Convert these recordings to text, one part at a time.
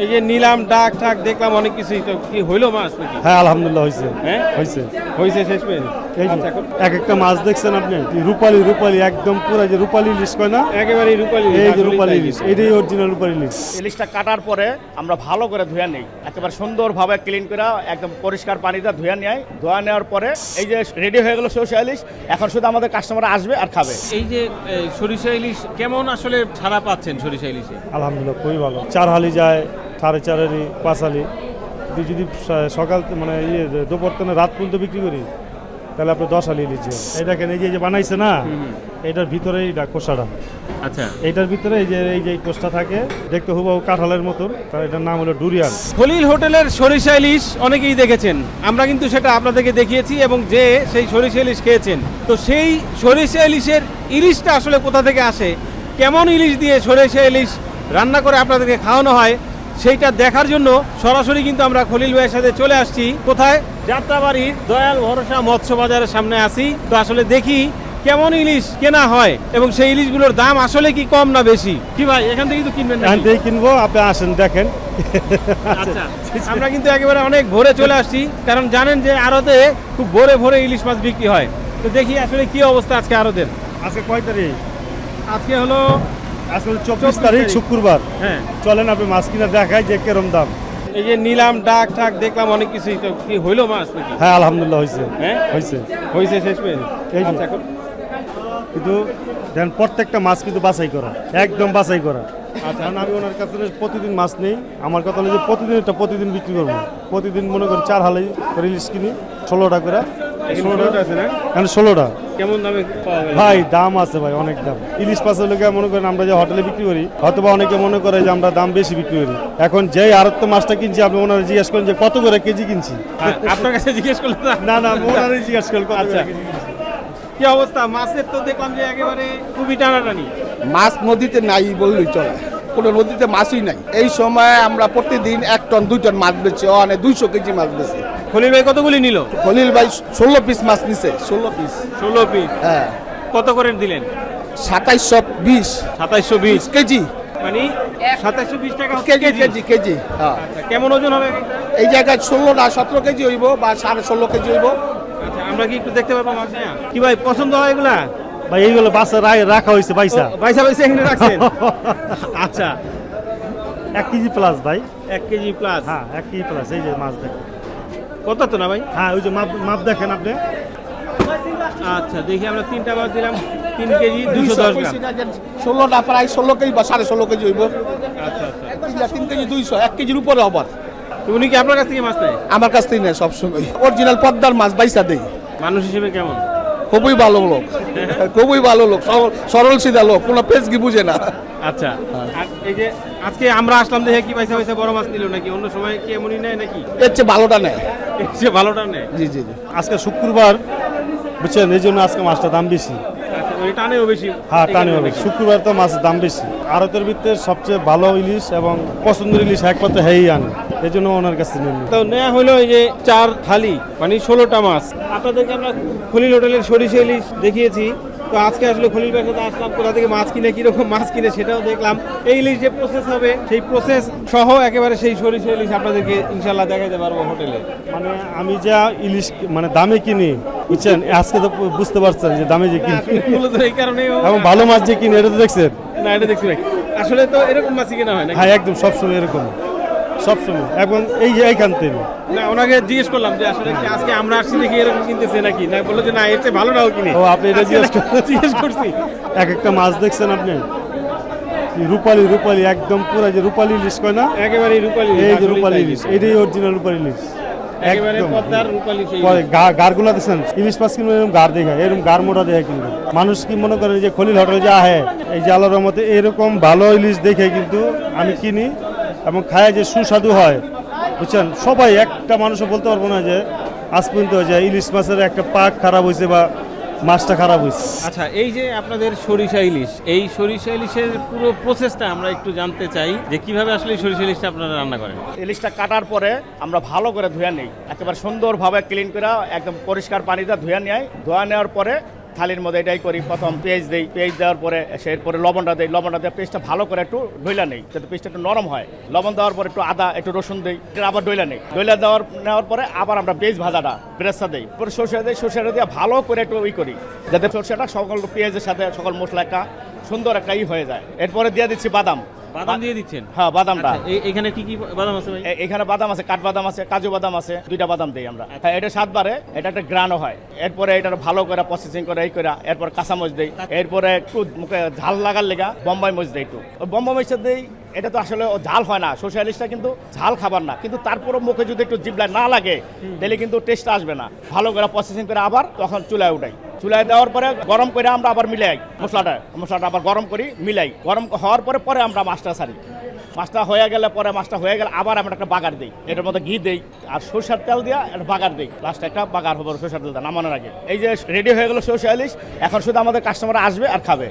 এই যে নিলাম ডাক ঠাক দেখলাম অনেক কিছুই, তো কি হইলো মাছ নাকি? হ্যাঁ আলহামদুলিল্লাহ হয়েছে। হ্যাঁ হয়েছে হয়েছে শেষ পেয়ে। এই যে আচ্ছা, এখন এক একটা মাছ দেখছেন আপনি, রূপালী রূপালী একদম পুরো যে রূপালী ইলিশ কয় না, একেবারে রূপালী, এই যে আসলেই রূপালী তাই ইলিশ, কিন্তু। এটাই অরিজিনাল রূপালী ইলিশ। ইলিশটা কাটার পরে আমরা ভালো করে ধুয়ে নেই, একেবারে সুন্দরভাবে ক্লিন করে একদম পরিষ্কার পানিতে ধুয়ে নেয়। ধোয়া নেওয়ার পরে এই যে রেডি হয়ে গেল সরষে ইলিশ। এখন শুধু আমাদের কাস্টমার আসবে আর খাবে। এই যে সরিষা ইলিশ কেমন আসলে ছাড়া পাচ্ছেন সরিষা ইলিশে? আলহামদুলিল্লাহ খুবই ভালো। 4 হালি যায়, 4.5 হালি, 5 হালি। যদি সকাল মানে দুপুর থেকে রাত পর্যন্ত বিক্রি করি তাহলে আপনি 10 হালি ইলিশ। এই দেখেন এই যে বানাইছে না, এটার ভিতরে এইটা কোষাটা, আচ্ছা, এইটার ভিতরে এই যে কোষটা থাকে, দেখতে হুবহু কাঁঠালের মতন, তার এটার নাম হলো ডুরিয়ান। খলিল হোটেলের সরিষা ইলিশ অনেকেই দেখেছেন, আমরা কিন্তু সেটা আপনাদেরকে দেখিয়েছি এবং যে সেই সরিষা ইলিশ খেয়েছেন। তো সেই সরিষা ইলিশের ইলিশটা আসলে কোথা থেকে আসে, কেমন ইলিশ দিয়ে সরিষা ইলিশ রান্না করে আপনাদেরকে খাওয়ানো হয়, সেইটা দেখার জন্য সরাসরি কিন্তু আমরা খলিল ভাইয়ের সাথে চলে আসছি। কোথায়? যাত্রাবাড়ির দয়াল ভরসা মৎস্য বাজারের সামনে আসি। তো আসলে দেখি কেমন ইলিশ কেনা হয় এবং সেই ইলিশগুলোর দাম আসলে কি কম না বেশি। কি ভাই, এখান থেকে তো কিনবেন এখান নাকি? থেকে কিনবো, আপনি আসেন দেখেন। আচ্ছা, আমরা কিন্তু একেবারে অনেক ভোরে চলে আসছি, কারণ জানেন যে আড়তে খুব ভোরে ভোরে ইলিশ মাছ বিক্রি হয়। তো দেখি আসলে কি অবস্থা আজকে আড়তের। আজকে কয় তারিখ? আজকে হলো আজকে 24 তারিখ শুক্রবার। হ্যাঁ, চলেন আপনি মাছ কিনা দেখাই যে কিরম দাম। এই যে নিলাম ডাক ঠাক দেখলাম অনেক কিছুই, তো কি হইলো মাছ নাকি? হ্যাঁ আলহামদুলিল্লাহ হয়েছে। হ্যাঁ হয়েছে। হয়েছে শেষ পেয়ে। এই যে। আচ্ছা, এখন কিন্তু দেন প্রত্যেকটা মাছ কিন্তু বাছাই করা, একদম বাছাই করা। আচ্ছা, কারণ আমি ওনার কাছে প্রতিদিন মাছ নেই। আমার কথা হলো যে প্রতিদিন বিক্রি করবো। প্রতিদিন মনে করেন 4 হালি করে ইলিশ কিনি, 16টা করে। 16টা আছে না? এখন 16টা কেমন দামে পাওয়া গেল? ভাই দাম আছে ভাই, অনেক দাম। ইলিশ মাছের লোকে মনে করেন আমরা যে হোটেলে বিক্রি করি, হয়তো বা অনেকে মনে করে যে আমরা দাম বেশি বিক্রি করি। এখন যেই আড়ত মাছটা কিনছি, আপনি ওনারা জিজ্ঞেস করেন যে কত করে কেজি কিনছি। আপনার কাছে জিজ্ঞেস করলাম না না, ওনারা জিজ্ঞেস করেন কত আচ্ছা। করে কেজি কিনছি। কি অবস্থা মাছের? তো দেখলাম যে একেবারে খুবই টানাটানি। মাছ নদীতে নাই বললেই চলে, কোনো নদীতে মাছই নাই। এই সময় আমরা প্রতিদিন 1 টন 2 টন মাছ বেচি, অনেক 200 কেজি মাছ বেচি। খলিল ভাই কতগুলি নিল? খলিল ভাই 16 পিস মাছ নিছে, 16 পিস। 16 পিস। হ্যাঁ, কত করে দিলেন? 2720 2720 কেজি। মানে 2720 টাকা হচ্ছে কেজি কেজি। KG KG. হ্যাঁ, আচ্ছা, কেমন ওজন হবে একটা? এই জায়গায় 16 না 17 কেজি হইব বা 16.5 কেজি হইব। আচ্ছা, আমরা কি একটু দেখতে পারবো মাছ? কি ভাই পছন্দ হয় এগুলা? ভাই এইগুলো বাসা রাখা হয়েছে পয়সা। পয়সা পয়সা এখানে রাখছেন? আচ্ছা, 1 কেজি প্লাস ভাই। 1 কেজি প্লাস। হ্যাঁ 1 কেজি প্লাস। এই যে মাছ দেখেন। কত তো না ভাই? হ্যাঁ ওই যে মাপ দেখেন আপনি। আচ্ছা, দেখি আমরা 3টা মাছ দিলাম, 3 কেজি 210 গ্রাম। 16টা প্রায় 16 কেজি বা 16.5 কেজি হইব। আচ্ছা আচ্ছা, 3 কেজি 200, 1 কেজির উপরে আবার। তো উনি কি আপনার কাছ থেকে মাছ নেয়? আমার কাছ থেকে নেয় সবসময়। অরিজিনাল পদ্মার মাছ বাইসা দেই। মানুষ হিসেবে কেমন? খুবই ভালো লোক, খুবই ভালো লোক, সরল সিধা লোক, কোনো পেজকি বুঝে না। আচ্ছা, আর এই যে আজকে আমরা আসলাম দেখে কি পয়সা পয়সা বড় মাছ নিল নাকি? অন্য সময় কি এমনই নেয় নাকি? এর চেয়ে ভালোটা নেয়। সে ভালোটা নেয়। জি জি জি। আজকে শুক্রবার বুঝছেন, এই জন্য আজকে মাছটার দাম বেশি। আচ্ছা, ওই টানেও বেশি। হ্যাঁ টানে হবে, শুক্রবার তো মাছের দাম বেশি। আড়তের ভিতরে সবচেয়ে ভালো ইলিশ এবং পছন্দের ইলিশ একমাত্র হেই আনে, এই জন্য ওনার কাছে নেন। তো নেওয়া হলো এই যে 4 থালি, মানে 16টা মাছ। আপনাদেরকে আমরা খলিল হোটেলের সরিষা ইলিশ দেখিয়েছি। তো আজকে আসলে খলিল ভাইয়ের সাথে আসলাম, কোথা থেকে মাছ কিনে, কিরকম মাছ কিনে সেটাও দেখলাম। এই ইলিশ যে প্রসেস হবে, সেই প্রসেস সহ একেবারে সেই সরিষা ইলিশ আপনাদেরকে ইনশাল্লাহ দেখাতে পারবো হোটেলে। মানে আমি যা ইলিশ মানে দামে কিনি, বুঝছেন, আজকে তো বুঝতে পারছেন যে দামে যে কিনি মূলত এই কারণে এবং ভালো মাছ যে কিনি, এটা তো দেখছেন। না, এটা দেখছি ভাই, আসলে তো এরকম মাছই কেনা হয় না। হ্যাঁ একদম সবসময় এরকম, সবসময়। এবং এই যে এইখান থেকে না, ওনাকে জিজ্ঞেস করলাম যে আসলে কি আজকে আমরা আসছি দেখি এরকম কিনতেছে নাকি, না বললো যে না এর চেয়ে ভালো নাও কিনে। ও আপনি এটা জিজ্ঞেস করছি। এক একটা মাছ দেখছেন আপনি, রূপালী রূপালী একদম পুরো যে রূপালী ইলিশ কয় না, একেবারে রূপালী, এই যে রূপালী ইলিশ, এটাই অরিজিনাল রূপালী ইলিশ। একেবারে একদম পদ্মার রূপালী সেই। গাড়গুলা দেখছেন, ইলিশ মাছ কিনবে এরকম গাড় দেখা, এরকম গাড় মোটা দেখা কিনবে। মানুষ কি মনে করে যে খলিল হোটেল যা হ্যাঁ, এই যে আল্লাহর রহমতে এরকম ভালো ইলিশ দেখে কিন্তু আমি কিনি এবং খায় যে সুস্বাদু হয়, বুঝছেন। সবাই একটা মানুষও বলতে পারবো না যে আজ পর্যন্ত যে ইলিশ মাছের একটা পাক খারাপ হয়েছে বা মাছটা খারাপ হয়েছে। আচ্ছা, এই যে আপনাদের সরিষা ইলিশ, এই সরিষা ইলিশের পুরো প্রসেসটা আমরা একটু জানতে চাই যে কিভাবে আসলে এই সরিষা ইলিশটা আপনারা রান্না করেন। ইলিশটা কাটার পরে আমরা ভালো করে ধুয়ে নেই, একেবারে সুন্দরভাবে ক্লিন করে একদম পরিষ্কার পানিতে ধুয়ে নেয়। ধোয়া নেওয়ার পরে থালির মধ্যে এটাই করি, প্রথম পেঁয়াজ দেই, পেঁয়াজ দেওয়ার পরে এরপরে লবণটা দেই, লবণটা দিয়ে পেঁয়াজটা ভালো করে একটু ডইলা নেই যাতে পেঁয়াজটা একটু নরম হয়। লবণ দেওয়ার পরে একটু আদা একটু রসুন দেই, এটা আবার ডইলা নেই, ডইলা নেওয়ার পরে আবার আমরা পেঁয়াজ ভাজাটা বেরেস্তা দেই, পরে সরষে দেই, সরষেটা দিয়ে ভালো করে একটু করি যাতে সরষেটা সকল পেঁয়াজের সাথে সকল মশলা একটা সুন্দর একটা হয়ে যায়। এরপরে দিয়ে দিচ্ছি বাদাম। বাদাম দিয়ে দিচ্ছেন? হ্যাঁ, বাদামটা। এখানে কি কি বাদাম আছে ভাই? এখানে বাদাম আছে, কাঠবাদাম আছে, কাজু বাদাম আছে, 2টা বাদাম দেই আমরা। হ্যাঁ, এটা 7 বারে, এটা একটা গ্রানও হয়। এরপরে এটা ভালো করে প্রসেসিং করে করে এরপর কাঁচামরিচ দেই, এরপরে একটু মুখে ঝাল লাগার লেগা বোম্বাই মরিচ দেই, একটু ওই বোম্বাই মরিচটা দেই। এটা তো আসলে ঝাল হয় না, সরষে ইলিশটা কিন্তু ঝাল খাবার না, কিন্তু তারপরও মুখে যদি একটু জিভলায় না লাগে তাহলে কিন্তু টেস্ট আসবে না। ভালো করে প্রসেসিং করে আবার তখন চুলায় উঠাই, চুলায় দেওয়ার পরে গরম করে আমরা আবার মিলাই মশলাটা আবার গরম করি, মিলাই, গরম হওয়ার পরে আমরা মাছটা ছাড়ি। মাছটা হয়ে গেলে আবার আমরা একটা বাগার দিই, এটার মধ্যে ঘি দেই আর সরষের তেল দিয়ে একটা বাগার দিই, লাস্টে একটা বাগার হবে সরষের তেল নামানোর আগে। এই যে রেডি হয়ে গেল সরষে ইলিশ, এখন শুধু আমাদের কাস্টমার আসবে আর খাবে।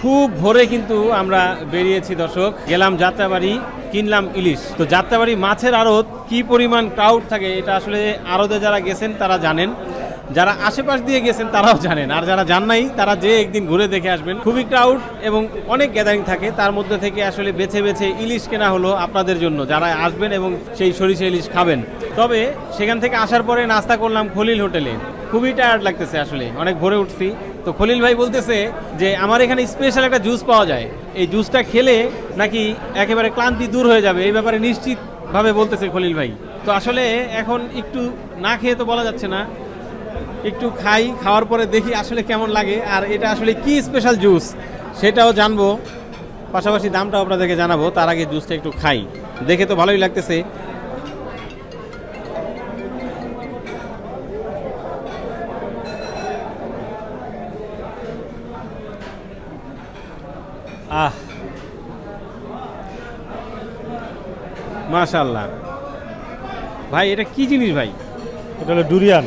খুব ভোরে কিন্তু আমরা বেরিয়েছি দর্শক, গেলাম যাত্রাবাড়ি, কিনলাম ইলিশ। তো যাত্রাবাড়ি মাছের আড়ত কি পরিমাণ ক্রাউড থাকে এটা আসলে আড়তে যারা গেছেন তারা জানেন, যারা আশেপাশ দিয়ে গেছেন তারাও জানেন, আর যারা জান নাই তারা যে একদিন ঘুরে দেখে আসবেন। খুবই ক্রাউড এবং অনেক গ্যাদারিং থাকে, তার মধ্যে থেকে আসলে বেছে বেছে ইলিশ কেনা হলো আপনাদের জন্য যারা আসবেন এবং সেই সরিষা ইলিশ খাবেন। তবে সেখান থেকে আসার পরে নাস্তা করলাম খলিল হোটেলে। খুবই টায়ার্ড লাগতেছে, আসলে অনেক ভোরে উঠছি। তো খলিল ভাই বলতেছে যে আমার এখানে স্পেশাল একটা জুস পাওয়া যায়, এই জুসটা খেলে নাকি একেবারে ক্লান্তি দূর হয়ে যাবে, এই ব্যাপারে নিশ্চিতভাবে বলতেছে খলিল ভাই। তো আসলে এখন একটু না খেয়ে তো বলা যাচ্ছে না, একটু খাই, খাওয়ার পরে দেখি আসলে কেমন লাগে, আর এটা আসলে কি স্পেশাল জুস সেটাও জানবো, পাশাপাশি দামটাও আপনাদেরকে জানাবো। তার আগে জুসটা একটু খাই, দেখে তো ভালোই লাগতেছে। আহ, মাশাআল্লাহ ভাই, এটা কি জিনিস ভাই? এটা হলো ডুরিয়ান।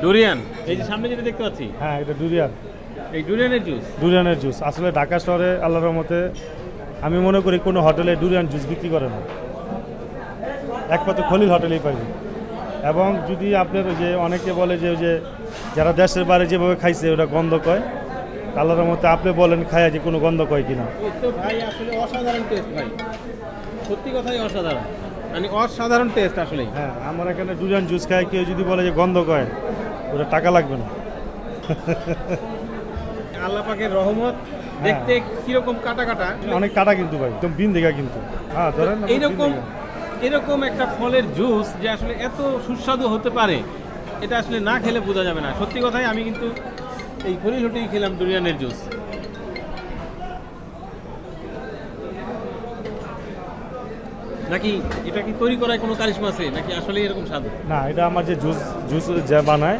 ডুরিয়ান, এই যে সামনে যেটা দেখতে পাচ্ছি, হ্যাঁ, এটা ডুরিয়ান, এই ডুরিয়ানের জুস। ডুরিয়ানের জুস আসলে ঢাকা শহরে আল্লাহর রহমতে আমি মনে করি কোনো হোটেলে ডুরিয়ান জুস বিক্রি করে না, একমাত্র খলিল হোটেলেই পাইবে। এবং যদি আপনার ওই যে অনেকে বলে যে ওই যে যারা দেশের বাইরে যেভাবে খাইছে ওটা গন্ধ কয়, আল্লাহর রহমতে আপনি বলেন খায়া যে কোনো গন্ধ কয় কিনা। তো ভাই আসলে অসাধারণ টেস্ট ভাই, সত্যি কথাই অসাধারণ, মানে অসাধারণ টেস্ট আসলে। হ্যাঁ, আমার এখানে ডুরিয়ান জুস খায়, কেউ যদি বলে যে গন্ধ কয় ওটা টাকা লাগবে না। আল্লাহ পাকের রহমত, দেখতে কিরকম কাটা কাটা, অনেক কাটা কিন্তু ভাই, একদম বিন দেখা কিন্তু। হ্যাঁ, ধরেন এরকম একটা ফলের জুস যে আসলে এত সুস্বাদু হতে পারে, এটা আসলে না খেলে বোঝা যাবে না। সত্যি কথাই আমি কিন্তু এই খলিল হোটেলেই খেলাম ডুরিয়ানের জুস। নাকি এটা কি তৈরি করায় কোনো কারিশমা আছে নাকি আসলে এরকম স্বাদ? না, এটা আমার যে জুস যে বানায়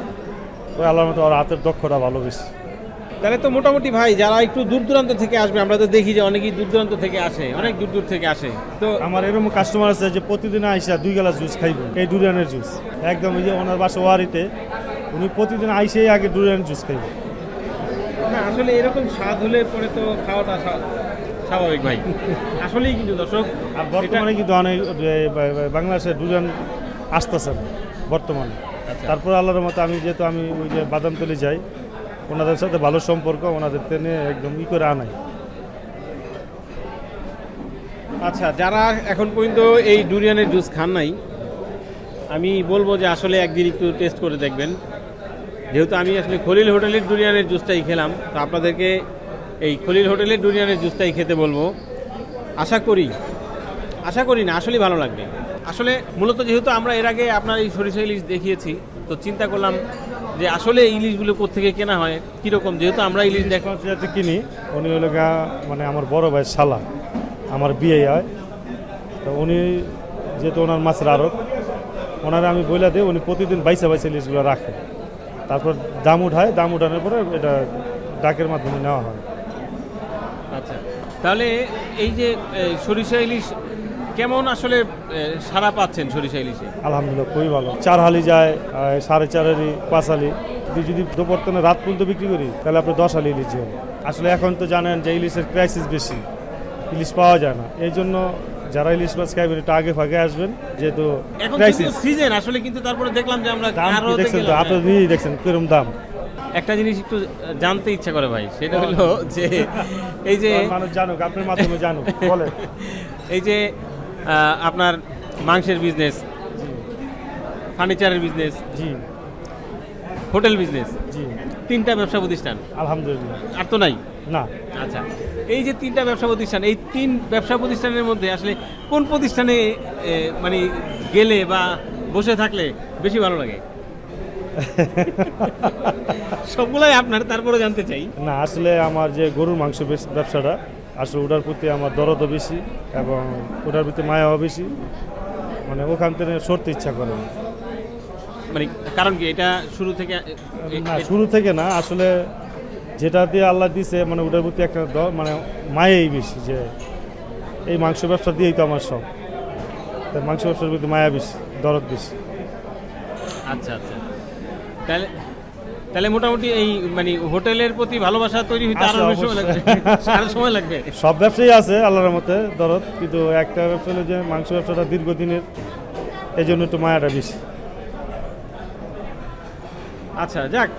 ওই আল্লাহর মতো ওর হাতের দক্ষতা ভালো বেশি। তাহলে তো মোটামুটি ভাই যারা একটু দূর দূরান্ত থেকে আসবে, আমরা তো দেখি যে অনেকেই দূর দূরান্ত থেকে আসে, অনেক দূর দূর থেকে আসে। তো আমার এরকম কাস্টমার আছে যে প্রতিদিন আইসা 2 গ্লাস জুস খাইবে, এই ডুরিয়ানের জুস একদম। এই যে ওনার বাসা ওয়ারিতে, উনি প্রতিদিন আইসেই আগে ডুরিয়ানের জুস খাইবে। না আসলে এরকম স্বাদ হলে পরে তো খাওয়াটা স্বাভাবিক ভাই, আসলেই কিন্তু দর্শক। আর বর্তমানে কিন্তু অনেক বাংলাদেশে ডুরিয়ান আসতেছে না বর্তমানে। তারপর আল্লাহর মতো আমি যেহেতু আমি ওই যে বাদামতলি যাই, ওনাদের সাথে ভালো সম্পর্ক, ওনাদের টেনে একদম করে আনাই। আচ্ছা, যারা এখন পর্যন্ত এই ডুরিয়ানের জুস খান নাই, আমি বলবো যে আসলে একদিন একটু টেস্ট করে দেখবেন। যেহেতু আমি আসলে খলিল হোটেলের ডুরিয়ানের জুসটাই খেলাম, তো আপনাদেরকে এই খলিল হোটেলের ডুরিয়ানের জুসটাই খেতে বলবো। আশা করি না আসলেই ভালো লাগবে। আসলে মূলত যেহেতু আমরা এর আগে আপনার এই সরিষা ইলিশ দেখিয়েছি, তো চিন্তা করলাম যে আসলে এই ইলিশগুলো কোত্থেকে কেনা হয়, কীরকম, যেহেতু আমরা ইলিশ যাতে কিনি। উনি হলো মানে আমার বড় ভাই শালা, আমার বিয়ে হয়, তো উনি যেহেতু ওনার মাছের আড়ত, ওনারা আমি বইলা দিই, উনি প্রতিদিন বাইসা ইলিশগুলো রাখে, তারপর দাম উঠায়, দাম উঠানোর পরে এটা ডাকের মাধ্যমে নেওয়া হয়। আচ্ছা, তাহলে এই যে সরিষা ইলিশ কেমন আসলে সাড়া পাচ্ছেন সরিষা ইলিশে? আলহামদুলিল্লাহ খুবই ভালো। 4 হালি যায়, 4.5 5 হালি। যদি দুপুরতনে রাত পর্যন্ত বিক্রি করি তাহলে আপনি 10 হালি ইলিশ হবে। আসলে এখন তো জানেন যে ইলিশের ক্রাইসিস বেশি, ইলিশ পাওয়া যায় না, এই জন্য যারা ইলিশ মাছ খাইবেন একটু আগে ফাঁকে আসবেন, যেহেতু ক্রাইসিস সিজন আসলে। কিন্তু তারপরে দেখলাম যে আমরা দেখছেন তো, আপনি নিজেই দেখছেন কিরকম দাম। একটা জিনিস একটু জানতে ইচ্ছা করে ভাই, সেটা হলো যে এই যে মানুষ জানুক, আপনার মাধ্যমে জানুক, বলে। এই যে আপনার মাংসের বিজনেস, ফার্নিচারের বিজনেস, জি হোটেল বিজনেস, জি, 3টা ব্যবসা প্রতিষ্ঠান, আলহামদুলিল্লাহ। আর তো নাই। না, আচ্ছা, এই যে 3টা ব্যবসা প্রতিষ্ঠান, এই 3 ব্যবসা প্রতিষ্ঠানের মধ্যে আসলে কোন প্রতিষ্ঠানে মানে গেলে বা বসে থাকলে বেশি ভালো লাগে? সবগুলাই আপনার, তারপরে জানতে চাই। না আসলে আমার যে গরুর মাংস ব্যবসাটা, আসলে ওটার প্রতি আমার দরদও বেশি এবং ওটার প্রতি মায়াও বেশি, মানে ওখান থেকে সরতে ইচ্ছা করে না। মানে কারণ কি, এটা শুরু থেকে না শুরু থেকে না, আসলে যেটা দিয়ে আল্লাহ দিছে, মানে ওটার প্রতি একটা মানে মায়াই বেশি, যে এই মাংস ব্যবসা দিয়েই তো আমার সব, তাই মাংস ব্যবসার প্রতি মায়া বেশি, দরদ বেশি। আচ্ছা আচ্ছা, তাহলে তাহলে মোটামুটি এই মানে হোটেলের প্রতি ভালোবাসা তৈরি হইতে আরো বেশি সময় লাগবে, আরো সময় লাগবে। সব ব্যবসায়ী আছে আল্লাহর মতে দরদ, কিন্তু একটা ব্যবসা হলো যে মাংস ব্যবসাটা দীর্ঘদিনের, এই জন্য একটু মায়াটা বেশি। আচ্ছা যাক,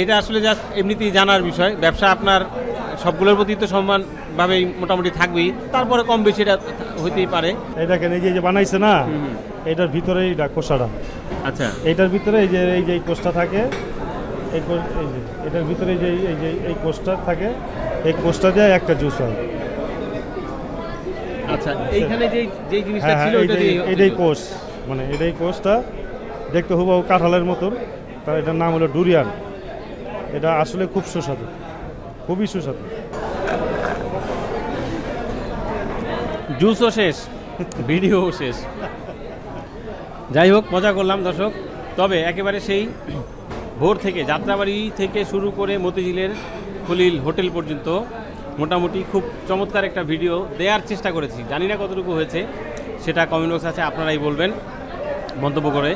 এটা আসলে জাস্ট এমনিতেই জানার বিষয়। ব্যবসা আপনার সবগুলোর প্রতি তো সমানভাবেই মোটামুটি থাকবেই, তারপরে কম বেশি এটা হইতেই পারে। এই দেখেন, এই যে বানাইছে না, এটার ভিতরে এইটা কোষাটা, আচ্ছা, এইটার ভিতরে এই যে এই কোষটা থাকে, এই যে এটার ভিতরে এই কোষটা থাকে, এই কোষটা দিয়ে একটা জুস হয়। আচ্ছা, এইখানে যেই জিনিসটা হ্যাঁ ছিল হ্যাঁ, ওইটা দিয়ে এটাই কোষ, মানে এটাই কোষটা দেখতে হুবহু কাঁঠালের মতন, তার এটার নাম হলো ডুরিয়ান। এটা আসলে খুব সুস্বাদু, খুবই সুস্বাদু। জুসও শেষ, ভিডিও শেষ। যাই হোক, মজা করলাম দর্শক। তবে একেবারে সেই ভোর থেকে, যাত্রাবাড়ি থেকে শুরু করে মতিঝিলের খলিল হোটেল পর্যন্ত মোটামুটি খুব চমৎকার একটা ভিডিও দেওয়ার চেষ্টা করেছি। জানি না কতটুকু হয়েছে, সেটা কমেন্ট বক্স আছে, আপনারাই বলবেন মন্তব্য করে।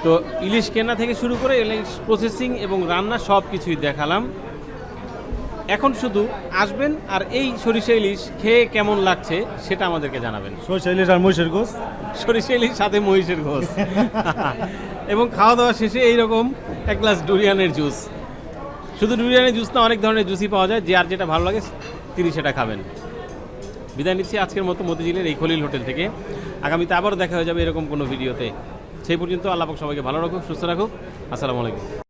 তো ইলিশ কেনা থেকে শুরু করে ইলিশ প্রসেসিং এবং রান্না সব কিছুই দেখালাম। এখন শুধু আসবেন আর এই সরিষা ইলিশ খেয়ে কেমন লাগছে সেটা আমাদেরকে জানাবেন। সরিষা ইলিশ আর মহিষের গোশ, সরিষা ইলিশ সাথে মহিষের ঘোষ এবং খাওয়া দাওয়া শেষে এইরকম এক গ্লাস ডুরিয়ানের জুস। শুধু ডুরিয়ানের জুস না, অনেক ধরনের জুসই পাওয়া যায়, যে আর যেটা ভালো লাগে তিনি সেটা খাবেন। বিদায় নিচ্ছি আজকের মতো মতিঝিলের এই খলিল হোটেল থেকে। আগামীতে আবারও দেখা হয়ে যাবে এরকম কোনো ভিডিওতে। সেই পর্যন্ত আল্লাহ পাক সবাইকে ভালো রাখুক, সুস্থ রাখুক। আসসালামু আলাইকুম।